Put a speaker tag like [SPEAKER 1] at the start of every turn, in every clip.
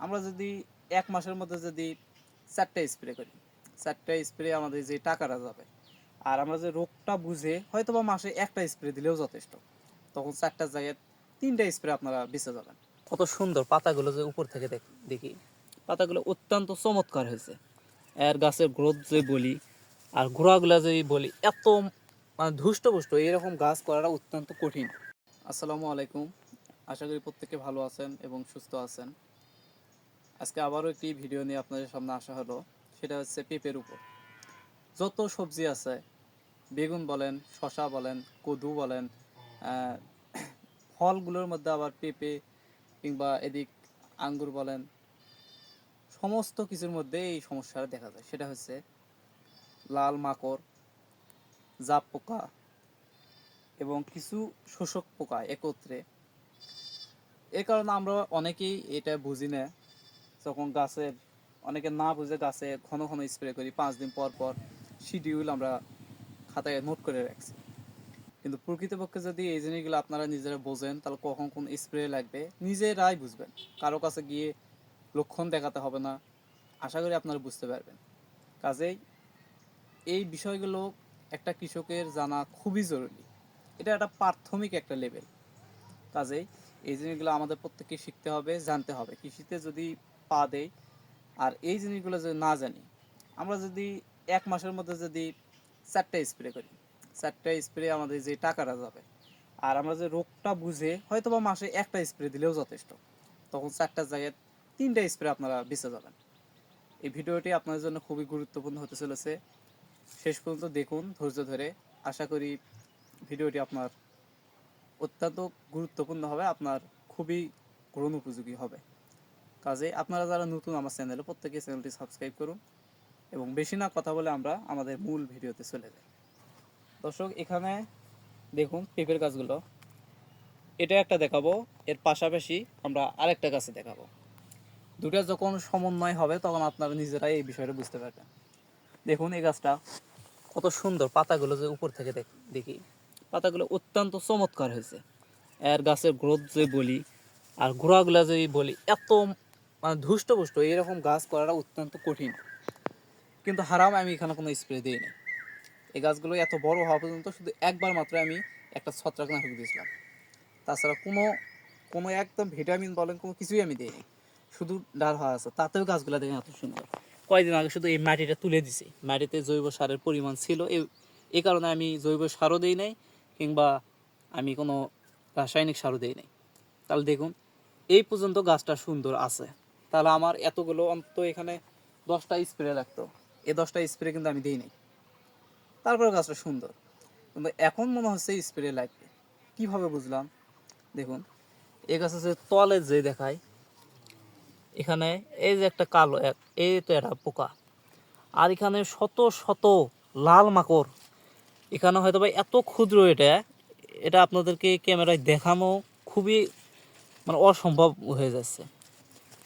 [SPEAKER 1] আমরা যদি 1 মাসের মধ্যে যদি 4টা স্প্রে করি, 4টা স্প্রে আমাদের যে টাকাটা যাবে। আর আমরা যে রোগটা বুঝে হয়তোবা মাসে 1টা স্প্রে দিলেও যথেষ্ট। তখন 4টার জায়গায় 3টা স্প্রে আপনারা বেঁচে যাবেন। কত সুন্দর পাতাগুলো যে উপর থেকে দেখি, পাতাগুলো অত্যন্ত চমৎকার হয়েছে। এর গাছের গ্রোথ যে বলি আর গোড়াগুলা যে বলি, এত মানে ধুষ্টপুষ্ট এরকম গাছ করাটা অত্যন্ত কঠিন। আসসালামু আলাইকুম, আশা করি প্রত্যেকে ভালো আছেন এবং সুস্থ আছেন। আজকে আবারও একটি ভিডিও নিয়ে আপনাদের সামনে আসা হলো। সেটা হচ্ছে পেঁপের উপর। যত সবজি আছে, বেগুন বলেন, শশা বলেন, কদু বলেন, ফলগুলোর মধ্যে আবার পেঁপে কিংবা এদিক আঙ্গুর বলেন, সমস্ত কিছুর মধ্যে এই সমস্যাটা দেখা যায়। সেটা হচ্ছে লাল মাকড়, জাপ পোকা এবং কিছু শোষক পোকা একত্রে। এই কারণে আমরা অনেকেই এটা বুঝি না। যখন গাছের অনেকে না বুঝে গাছে ঘন ঘন স্প্রে করি, 5 দিন পর পর শিডিউল আমরা খাতায় নোট করে রাখছি। কিন্তু প্রকৃতপক্ষে যদি এই জিনিসগুলো আপনারা নিজেরা বোঝেন, তাহলে কখন কোন স্প্রে লাগবে নিজেরাই বুঝবেন। কারো কাছে গিয়ে লক্ষণ দেখাতে হবে না। আশা করি আপনারা বুঝতে পারবেন। কাজেই এই বিষয়গুলো একটা কৃষকের জানা খুবই জরুরি। এটা একটা প্রাথমিক একটা লেভেল। কাজেই এই জিনিসগুলো আমাদের প্রত্যেককে শিখতে হবে, জানতে হবে। কৃষিতে যদি পা দেই আর এই জিনিসগুলো যদি না জানি, আমরা যদি 1 মাসের মধ্যে যদি 4টা স্প্রে করি, 4টা স্প্রে আমাদের যে টাকাটা যাবে। আর আমরা যে রোগটা বুঝে হয়তোবা মাসে 1টা স্প্রে দিলেও যথেষ্ট। তখন 4টার জায়গায় 3টা স্প্রে আপনারা বেঁচে যাবেন। এই ভিডিওটি আপনাদের জন্য খুবই গুরুত্বপূর্ণ হতে চলেছে। শেষ পর্যন্ত দেখুন ধৈর্য ধরে। আশা করি ভিডিওটি আপনার অত্যন্ত গুরুত্বপূর্ণ হবে, আপনার খুবই গ্রহণ উপযোগী হবে। কাজে আপনারা যারা নতুন আমার চ্যানেলে, প্রত্যেকে চ্যানেলটি সাবস্ক্রাইব করুন এবং বেশি না কথা বলে আমরা আমাদের মূল ভিডিওতে চলে যাই। দর্শক, এখানে দেখুন পেঁপের গাছগুলো, এটা একটা দেখাবো, এর পাশাপাশি আমরা আরেকটা গাছে দেখাবো। দুটা যখন সমন্বয় হবে তখন আপনারা নিজেরাই এই বিষয়টা বুঝতে পারবেন। দেখুন এই গাছটা কত সুন্দর, পাতাগুলো যে উপর থেকে দেখি, পাতাগুলো অত্যন্ত চমৎকার হয়েছে। এর গাছের গ্রোথ যে বলি আর গোড়াগুলা যে বলি, এত মানে ধুষ্টপুষ্ট এরকম গাছ করাটা অত্যন্ত কঠিন। কিন্তু হারাম আমি এখানে কোনো স্প্রে দিইনি। এই গাছগুলো এত বড় হওয়া পর্যন্ত শুধু একবার মাত্র আমি একটা ছত্রাকনাশক দিয়েছিলাম। তাছাড়া কোনো কোনো একদম ভিটামিন বলেন কোনো কিছুই আমি দিইনি। শুধু ডাল হওয়া আছে, তাতেও গাছগুলো দেখেন এত সুন্দর। কয়েকদিন আগে শুধু এই মাটিটা তুলে দিছি, মাটিতে জৈব সারের পরিমাণ ছিল, এই কারণে আমি জৈব সারও দিই নাই কিংবা আমি কোনো রাসায়নিক সারও দিই নাই। তাহলে দেখুন এই পর্যন্ত গাছটা সুন্দর আছে। তাহলে আমার এতগুলো অন্তত এখানে 10টা স্প্রে লাগতো, এই 10টা স্প্রে কিন্তু আমি দিই নাই। তারপরে গাছটা সুন্দর, কিন্তু এখন মনে হচ্ছে স্প্রে লাগবে। কীভাবে বুঝলাম? দেখুন এই গাছে যে তলে যে দেখায়, এখানে এই যে একটা কালো এই তো একটা পোকা, আর এখানে শত শত লাল মাকড়। এখানে হয়তো বা এত ক্ষুদ্র, এটা এটা আপনাদেরকে ক্যামেরায় দেখানো খুবই মানে অসম্ভব হয়ে যাচ্ছে।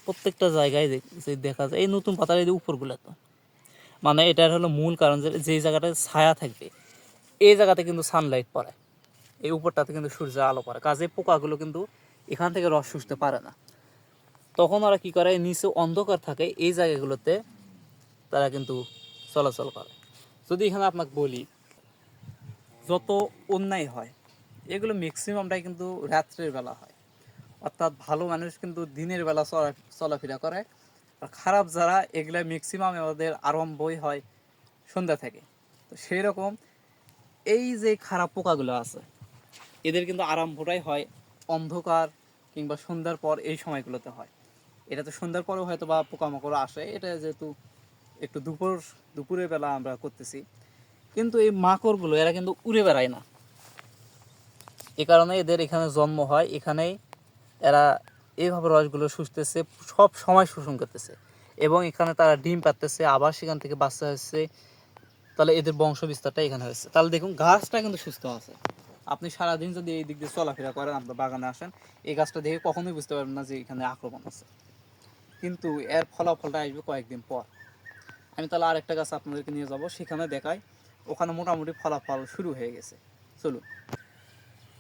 [SPEAKER 1] প্রত্যেকটা জায়গায় যে দেখা যায় এই নতুন পাতার এই উপরগুলো, তো মানে এটার হলো মূল কারণ যে যেই জায়গাটায় ছায়া থাকবে এই জায়গাতে কিন্তু সানলাইট পড়ে, এই উপরটাতে কিন্তু সূর্যের আলো পড়ে। কাজে পোকাগুলো কিন্তু এখান থেকে রস শুষতে পারে না। তখন ওরা কী করে, নিচে অন্ধকার থাকে এই জায়গাগুলোতে তারা কিন্তু চলাচল করে। যদি এখানে আপনাকে বলি, যত অন্যায় হয় এগুলো ম্যাক্সিমামটাই কিন্তু রাত্রের বেলা হয়। অর্থাৎ ভালো মানুষ কিন্তু দিনের বেলা চলাফেরা করে, আর খারাপ যারা এগুলো ম্যাক্সিমাম আমাদের আরম্ভই হয় সন্ধ্যা থেকে। তো সেই রকম এই যে খারাপ পোকাগুলো আছে, এদের কিন্তু আরম্ভটাই হয় অন্ধকার কিংবা সন্ধ্যার পর, এই সময়গুলোতে হয়। এটা তো সন্ধ্যার পরেও হয়তো বা পোকামাকড় আসে, এটা যেহেতু একটু দুপুরের বেলা আমরা করতেছি। কিন্তু এই মাকড়গুলো এরা কিন্তু উড়ে বেড়ায় না, এ কারণে এদের এখানে জন্ম হয়, এখানেই এরা এইভাবে রসগুলো শুষতেছে, সব সময় শোষণ করতেছে এবং এখানে তারা ডিম পাড়তেছে, আবার সেখান থেকে বাচ্চা হচ্ছে। তাহলে এদের বংশ বিস্তারটা এখানে হচ্ছে। তাহলে দেখুন গাছটা কিন্তু সুস্থ আছে। আপনি সারাদিন যদি এই দিক দিয়ে চলাফেরা করেন, আপনার বাগানে আসেন, এই গাছটা দেখে কখনোই বুঝতে পারবেন না যে এখানে আক্রমণ আছে। কিন্তু এর ফলাফলটা আসবে কয়েকদিন পর। আমি তাহলে আরেকটা গাছ আপনাদেরকে নিয়ে যাব, সেখানে দেখাই ওখানে মোটামুটি ফলাফল শুরু হয়ে গেছে। চলুন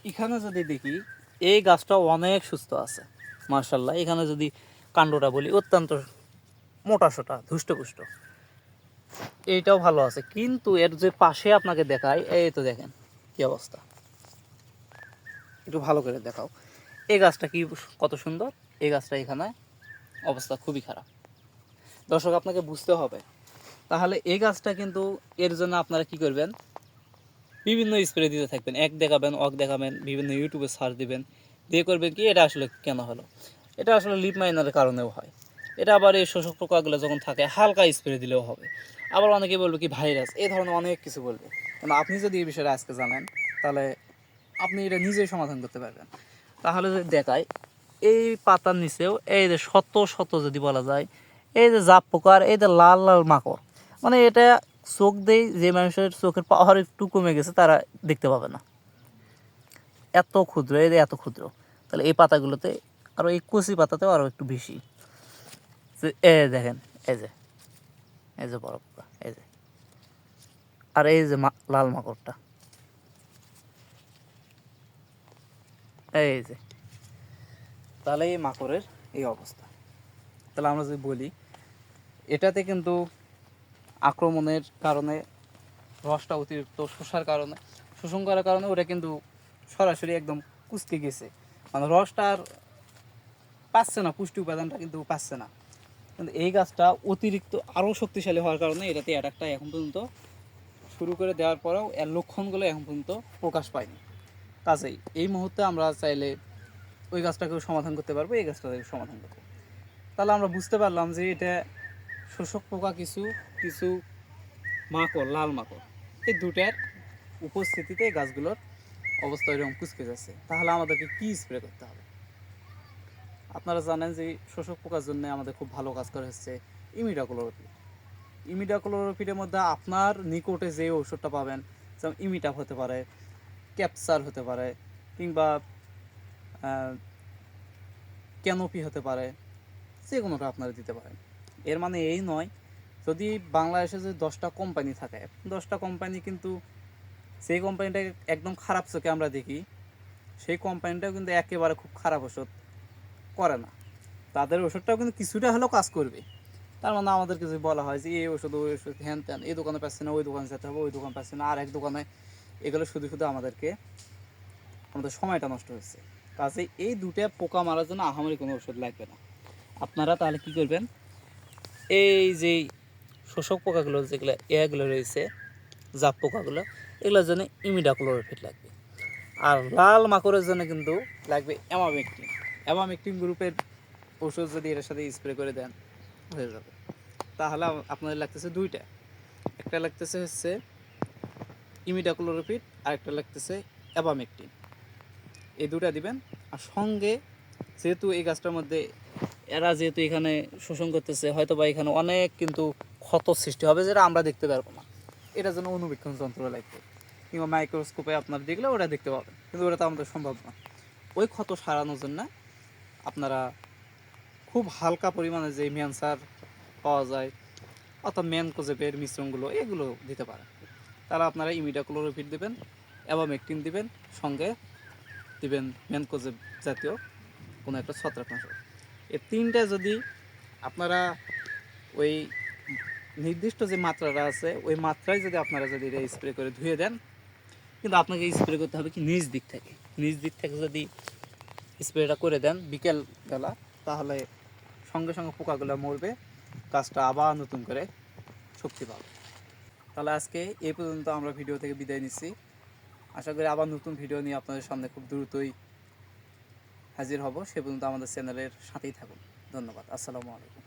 [SPEAKER 1] এখানে যদি দেখি, এই গাছটা অনেক সুস্থ আছে মাশাআল্লাহ। এখানে যদি কাণ্ডটা বলি অত্যন্ত মোটাসোটা ধুষ্টপুষ্ট, এইটাও ভালো আছে। কিন্তু এর যে পাশে আপনাকে দেখায়, এই তো দেখেন কি অবস্থা, একটু ভালো করে দেখাও। এই গাছটা কি কত সুন্দর, এই গাছটা এখানে অবস্থা খুবই খারাপ। দর্শক আপনাকে বুঝতে হবে। তাহলে এই গাছটা কিন্তু, এর জন্য আপনারা কি করবেন, বিভিন্ন স্প্রে দিতে থাকবেন, এক দেখাবেন অক দেখাবেন, বিভিন্ন ইউটিউবে সার্চ দিবেন, দিয়ে করবেন কি এটা আসলে কেন হলো। এটা আসলে লিপ মাইনারের কারণেও হয়। এটা আবার এই শোষক পোকাগুলো যখন থাকে হালকা স্প্রে দিলেও হবে। আবার অনেকে বলবে কি ভাইরাস, এই ধরনের অনেক কিছু বলবে। কিন্তু আপনি যদি এই বিষয়টা আজকে জানেন, তাহলে আপনি এটা নিজেই সমাধান করতে পারবেন। তাহলে যদি দেখায়, এই পাতার নিচেও এই যে শত শত যদি বলা যায়, এই যে জাপ পোকার, এই যে লাল লাল মাকড়, মানে এটা চোখ দেই, যে মানুষের চোখের পাওয়ার একটু কমে গেছে তারা দেখতে পাবে না, এত ক্ষুদ্র, এই যে এত ক্ষুদ্র। তাহলে এই পাতাগুলোতে আরও, এই কচি পাতাতেও আরও একটু বেশি। এই দেখেন, এই যে, এই যে বড় পোকা, এই যে, আর এই যে লাল মাকড়টা, এই যে। তাহলে এই মাকড়ের এই অবস্থা। তাহলে আমরা যদি বলি, এটাতে কিন্তু আক্রমণের কারণে, রসটা অতিরিক্ত শোষার কারণে, শোষণ করার কারণে ওটা কিন্তু সরাসরি একদম কুচকে গেছে, মানে রসটা আর পাচ্ছে না, পুষ্টি উপাদানটা কিন্তু পাচ্ছে না। কিন্তু এই গাছটা অতিরিক্ত আরও শক্তিশালী হওয়ার কারণে এটাতে অ্যাটাকটা এখন পর্যন্ত শুরু করে দেওয়ার পরেও এর লক্ষণগুলো এখন পর্যন্ত প্রকাশ পায়নি। কাজেই এই মুহূর্তে আমরা চাইলে ওই গাছটাকেও সমাধান করতে পারবো, এই গাছটাকেও সমাধান করবো। তাহলে আমরা বুঝতে পারলাম যে এটা শোষক পোকা কিছু, কিছু মাকড়, লাল মাকড়, এই দুটার উপস্থিতিতে গাছগুলোর অবস্থা এরকম কুচকে যাচ্ছে। তাহলে আমাদেরকে কী স্প্রে করতে হবে? আপনারা জানেন যে শোষক পোকার জন্য আমাদের খুব ভালো কাজ করে হচ্ছে ইমিডাক্লোরোপিড। ইমিডাক্লোরোপিডের মধ্যে আপনার নিকটে যে ওষুধটা পাবেন, যেমন ইমিটাপ হতে পারে, ক্যাপসার হতে পারে, কিংবা ক্যানোপি হতে পারে, যে কোনোটা আপনারা দিতে পারেন। এর মানে এই নয়, যদি বাংলাদেশে যদি 10টা কোম্পানি থাকে, 10টা কোম্পানি কিন্তু সেই কোম্পানিটাকে একদম খারাপ চোখে আমরা দেখি, সেই কোম্পানিটাও কিন্তু একেবারে খুব খারাপ ওষুধ করে না। তাদের ওষুধটাও কিন্তু কিছুটা হলেও কাজ করবে। তার মানে আমাদেরকে যদি বলা হয় যে এই ওষুধ ওই ওষুধ হ্যান ত্যান, এই দোকানে পাচ্ছি না ওই দোকানে যেতে হবে, ওই দোকান পাচ্ছি না আর এক দোকানে, এগুলো শুধু শুধু আমাদের সময়টা নষ্ট হচ্ছে। কাজেই এই দুটো পোকা মারার জন্য আহামরি কোনো ওষুধ লাগবে না। আপনারা তাহলে কী করবেন, এই যে শোষক পোকাগুলো যেগুলো এগুলো রয়েছে, জাপ পোকাগুলো, এগুলোর জন্য ইমিডাক্লোরোপিড লাগবে। আর লাল মাকড়ের জন্য কিন্তু লাগবে অ্যামামেকটিন। অ্যামামেকটিন গ্রুপের ওষুধ যদি এর সাথে স্প্রে করে দেন হয়ে যাবে। তাহলে আপনাদের লাগতেছে দুইটা, একটা লাগতেছে হচ্ছে ইমিডাক্লোরোপিড আর একটা লাগতেছে অ্যাবামেকটিন। এই দুটা দিবেন। আর সঙ্গে যেহেতু এই গাছটার মধ্যে এরা যেহেতু এখানে শোষণ করতেছে, হয়তো বা এখানে অনেক কিন্তু ক্ষত সৃষ্টি হবে যেটা আমরা দেখতে পারবো না, এটার জন্য অনুবীক্ষণ যন্ত্র লাগবে, কিংবা মাইক্রোস্কোপে আপনারা দেখলে ওটা দেখতে পাবেন, কিন্তু ওটা তো আমাদের সম্ভব না। ওই ক্ষত সারানোর জন্য আপনারা খুব হালকা পরিমাণে যে ম্যানসার পাওয়া যায় অর্থাৎ ম্যানকোজেবের মিশ্রণগুলো এগুলো দিতে পারেন। তাহলে আপনারা ইমিডাক্লোরোপিড দেবেন, অ্যাবামেকটিন দিবেন, সঙ্গে দিবেন ম্যানকোজেব জাতীয় কোনো একটা ছত্রাকনাশক। এই তিনটা যদি আপনারা ওই নির্দিষ্ট যে মাত্রাটা আছে ওই মাত্রায় যদি আপনারা যদি এটা স্প্রে করে ধুয়ে দেন, কিন্তু আপনাকে স্প্রে করতে হবে কি নিচ দিক থেকে, নিচ দিক থেকে যদি স্প্রেটা করে দেন বিকেল বেলা, তাহলে সঙ্গে সঙ্গে পোকাগুলো মরবে, গাছটা আবার নতুন করে শক্তি পাবে। তাহলে আজকে এই পর্যন্ত আমরা ভিডিও থেকে বিদায় নিচ্ছি। আশা করি আবার নতুন ভিডিও নিয়ে আপনাদের সামনে খুব দ্রুতই হাজির হব। সে পর্যন্ত আমাদের চ্যানেলের সাথেই থাকুন। ধন্যবাদ। আসসালামু আলাইকুম।